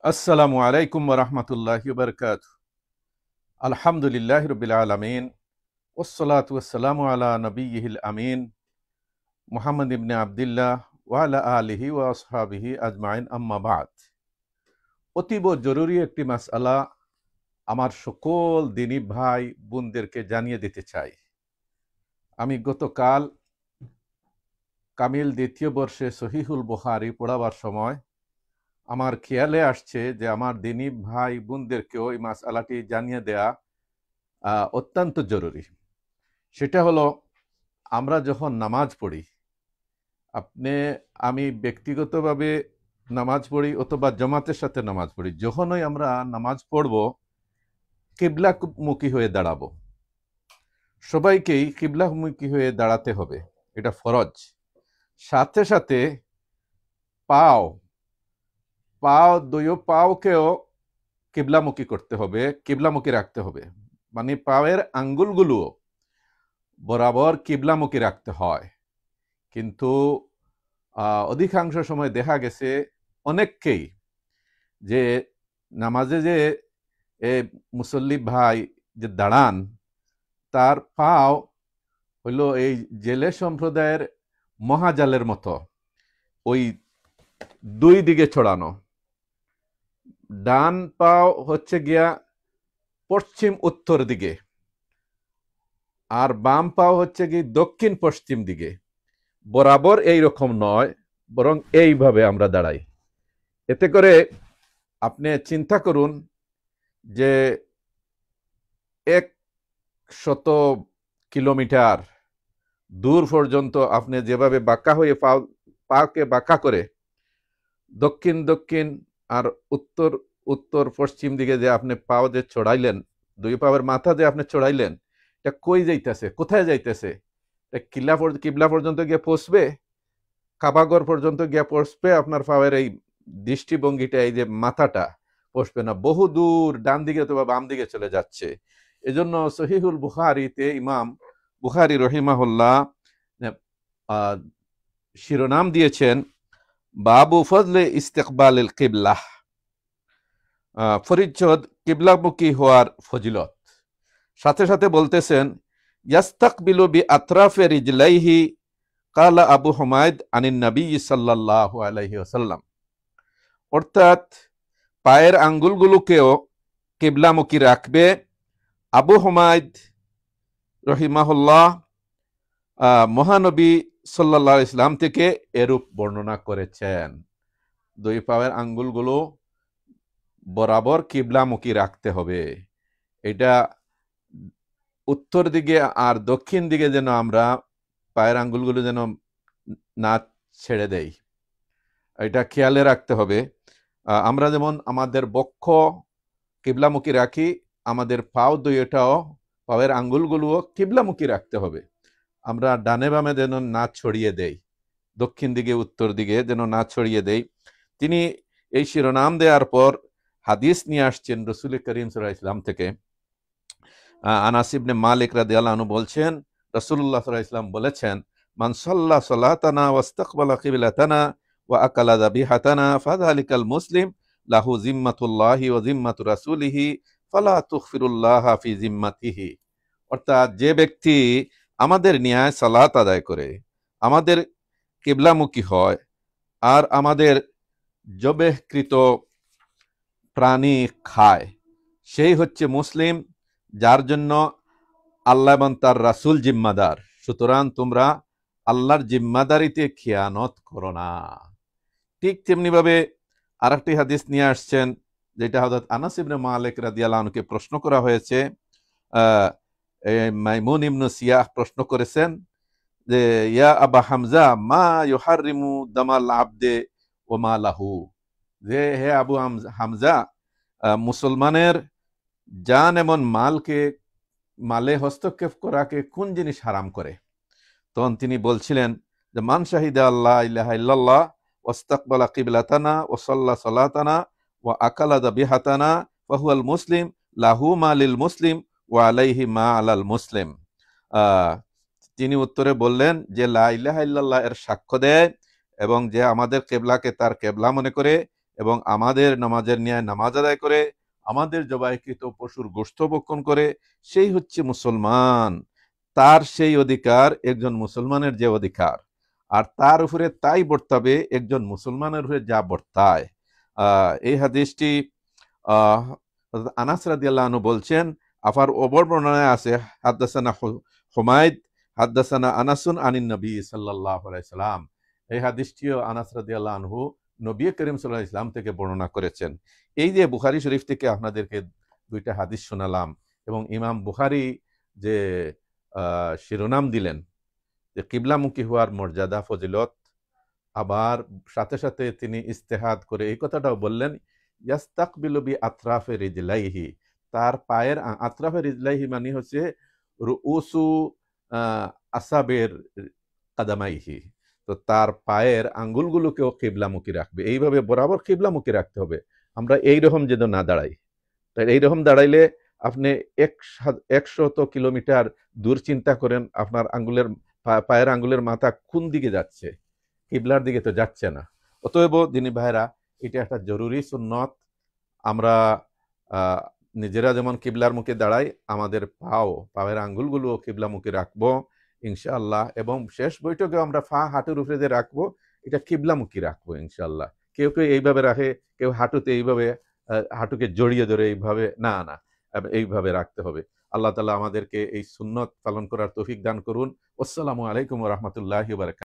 আসসালামু আলাইকুম ওয়া রাহমাতুল্লাহি ওয়া বারাকাতুহু। আলহামদুলিল্লাহি রাব্বিল আলামিন ওয়াসসালাতু ওয়াসসালামু আলা নাবিয়্যিহিল আমিন মুহাম্মদ ইবনে আবদুল্লাহ ওয়া আলা আলিহি ওয়া আসহাবিহি আজমাইন, আম্মা বা'দ। অতীব জরুরি একটি মাসআলা আমার সকল দ্বীনী ভাই বোনদেরকে জানিয়ে দিতে চাই। আমি গতকাল কামিল দ্বিতীয় বর্ষে সহিহুল বুখারী পড়াবার সময় আমার খেয়ালে আসছে যে আমার দ্বীনী ভাই বোনদেরকেও এই মাসআলাটি জানিয়ে দেয়া অত্যন্ত জরুরি। সেটা হলো, আমরা যখন নামাজ পড়ি, আমি ব্যক্তিগতভাবে নামাজ পড়ি অথবা জামাতের সাথে নামাজ পড়ি, যখনই আমরা নামাজ পড়ব কিবলামুখী হয়ে দাঁড়াবো। সবাইকেই কিবলামুখী হয়ে দাঁড়াতে হবে, এটা ফরজ। সাথে সাথে দুই পাওকেও কিবলামুখী করতে হবে, কিবলামুখী রাখতে হবে। মানে পায়ের আঙ্গুলগুলো বরাবর কিবলামুখী রাখতে হয়। কিন্তু অধিকাংশ সময় দেখা গেছে অনেককেই যে নামাজে যে মুসল্লি ভাই যে দাঁড়ান, তার পাও হইল এই জেলে সম্প্রদায়ের মহাজালের মতো ওই দুই দিকে ছড়ানো। ডান পাও হচ্ছে গিয়া পশ্চিম উত্তর দিকে, আর বাম পাও হচ্ছে কি দক্ষিণ পশ্চিম দিকে। বরাবর এই রকম নয়, বরং এইভাবে আমরা দাঁড়াই। এতে করে আপনি চিন্তা করুন যে 100 কিলোমিটার দূর পর্যন্ত আপনি যেভাবে বাঁকা হয়ে পাকে বাঁকা করে দক্ষিণ দক্ষিণ আর উত্তর উত্তর পশ্চিম দিকে যে আপনি পাও যে চড়াইলেন, দুই পাওয়ের মাথা যে আপনি চড়াইলেন, এটা কই যাইতেছে, কোথায় যাইতেছে? কিবলা পর্যন্ত গিয়ে পৌঁছবে, কাবাগর পর্যন্ত গিয়ে পৌঁছবে? আপনার পাওয়ের এই দৃষ্টিভঙ্গিটা, এই যে মাথাটা পৌঁছবে না, বহু দূর ডান দিকে অথবা বাম দিকে চলে যাচ্ছে। এজন্য সহিহুল বুখারীতে ইমাম বুখারী রহিমাহুল্লাহ শিরোনাম দিয়েছেন বাবু ফজলে ইস্তেকবালিল কিবলাহ, পরিচ্ছদ কিবলামুখী হওয়ার ফজিলত। সাথে সাথে বলতেছেন ইয়াস্তাকবিলু বি আতরাফে রিজলাইহি কালা আবু হুমায়দ আনিন নবী সাল্লাল্লাহু আলাইহি ওয়াসাল্লাম। অর্থাৎ পায়ের আঙ্গুলগুলোকেও কিবলামুখী রাখবে। আবু হুমায়দ রহিমাহুল্লাহ মহানবী সাল্লাল্লাহু আলাইহি ওয়াসাল্লাম থেকে এরূপ বর্ণনা করেছেন। দুই পায়ের আঙ্গুলগুলো বরাবর কিবলামুখী রাখতে হবে। এটা উত্তর দিকে আর দক্ষিণ দিকে যেন আমরা পায়ের আঙ্গুলগুলো যেন না ছেড়ে দেই, এটা খেয়ালে রাখতে হবে। আমরা যেমন আমাদের বক্ষ কিবলামুখী রাখি, আমাদের পাও দুইটাও, পায়ের আঙ্গুলগুলোও কিবলামুখী রাখতে হবে। আমরা ডানে বামে যেন না ছড়িয়ে দেই, দক্ষিণ দিকে উত্তর দিকে যেন না ছড়িয়ে দেই। তিনি এই শিরোনাম দেওয়ার পর হাদিস নিয়ে আসছেন রাসূল করিম সাল্লাল্লাহু আলাইহি ওয়াসাল্লাম থেকে। আনাস ইবনে মালিক রাদিয়াল্লাহু আনহু বলছেন, রাসূলুল্লাহ সাল্লাল্লাহু আলাইহি ওয়াসাল্লাম বলেছেন, মান সাল্লা সালাতানা ওয়াস্তাকবালা কিবলাতানা ওয়া আকালা যাবিহাতানা ফাযালিকাল মুসলিম লাহু জিম্মাতুল্লাহি ওয়া জিম্মাতু রাসূলিহি ফালা তুগফিরুল্লাহা ফি জিম্মাতিহি। অর্থাৎ যে ব্যক্তি আমাদের ন্যায় সালাত আদায় করে, আমাদের কিবলামুখী হয়, আর আমাদের জবেহকৃত প্রাণী খায়, সেই হচ্ছে মুসলিম, যার জন্য আল্লাহ এবং তার রাসূল জিম্মাদার। সুতরাং তোমরা আল্লাহর জিম্মাদারিতে খেয়ানত করো না। ঠিক তেমনি ভাবে আরেকটি হাদিস নিয়ে আসছেন, যেটা হযরত আনাস ইবনে মালিক রাদিয়াল্লাহু আনহুকে প্রশ্ন করা হয়েছে। মাইমুন ইবনে সিয়াহ প্রশ্ন করেছেন যে ইয়া আবা হামজা মা ইউহারিমু দামাল আবদে ওয়া মা লাহু, যে হে আবু হামজা, মুসলমানের জান এবং মালে হস্তক্ষেপ করাকে কোন জিনিস হারাম করে? তখন তিনি বলছিলেন যে মান শাহিদা আল্লাহ ইলাহা ইল্লাল্লাহ ওয়াস্তাকবালা কিবলাতানা ওয়া সাল্লা সালাতানা ওয়া আকালা যাবিহাতানা ফাহুয়াল মুসলিম লাহু মা লিল মুসলিম ওয়া আলাইহি মা আলাল মুসলিম। তিনি উত্তরে বললেন যে লা ইলাহা ইল্লাল্লাহ এর সাক্ষ্য দেয় এবং যে আমাদের কেবলাকে তার কেবলা মনে করে এবং আমাদের নামাজের ন্যায় নামাজ আদায় করে আমাদের জবাইকৃত পশুর গোশত ভক্ষণ করে, সেই হচ্ছে মুসলমান। তার সেই অধিকার একজন মুসলমানের যে অধিকার, আর তার উপরে তাই বর্তাবে একজন মুসলমানের উপরে যা বর্তায়। এই হাদিসটি আনাস রাদিয়াল্লাহু আনহু বলছেন, আফার ওপর বর্ণনায় আছে হাদ্দাসানা হুমায়দ হাদ্দাসানা আনাসুন আনিন নবী সাল্লাল্লাহু আলাইহি সাল্লাম। এই হাদিসটিও আনাস রাদিয়াল্লাহু আনহু নবী করিম সাল্লাল্লাহু আলাইহি সাল্লাম থেকে বর্ণনা করেছেন। এই যে বুখারী শরীফ থেকে আপনাদেরকে দুইটা হাদিস শোনালাম, এবং ইমাম বুখারী যে শিরোনাম দিলেন যে কিবলামুখী হওয়ার মর্যাদা ফজিলত, আবার সাথে সাথে তিনি ইস্তেহাদ করে এই কথাটাও বললেন, ইয়াস্তাকবিলু বি আতরাফে রিজলাইহি, তার পায়ের আতরাফে রিজলাইহি মানে হচ্ছে রুউসু আসাবের কাদামাইহি, তো তার পায়ের আঙ্গুলগুলোকেও কিবলামুখী রাখবে, এইভাবে বরাবর কিবলামুখী রাখতে হবে। আমরা এইরকম যেন না দাঁড়াই, তাই এইরকম দাঁড়াইলে আপনি 100 কিলোমিটার দূর চিন্তা করেন আপনার আঙ্গুলের পায়ের আঙ্গুলের মাথা কোন দিকে যাচ্ছে, কিবলার দিকে তো যাচ্ছে না। অতএব দিনী ভাইরা, এটা একটা জরুরি সুন্নত। আমরা নিজেরা যেমন কিবলার মুখে দাঁড়াই, আমাদের পায়ের আঙ্গুলগুলো কিবলামুখী রাখবো ইনশাআল্লাহ, এবং শেষ বৈঠকে আমরা হাঁটুর উপরে যে রাখবো, এটা কিবলামুখী রাখবো ইনশাআল্লাহ। কেউ কেউ এইভাবে রাখে, কেউ হাঁটুতে এইভাবে হাঁটুকে জড়িয়ে ধরে এইভাবে, না না, এইভাবে রাখতে হবে। আল্লাহ তাআলা আমাদেরকে এই সুন্নত পালন করার তৌফিক দান করুন। আসসালামু আলাইকুম ওয়া রাহমাতুল্লাহি ওয়া বারাকাতুহু।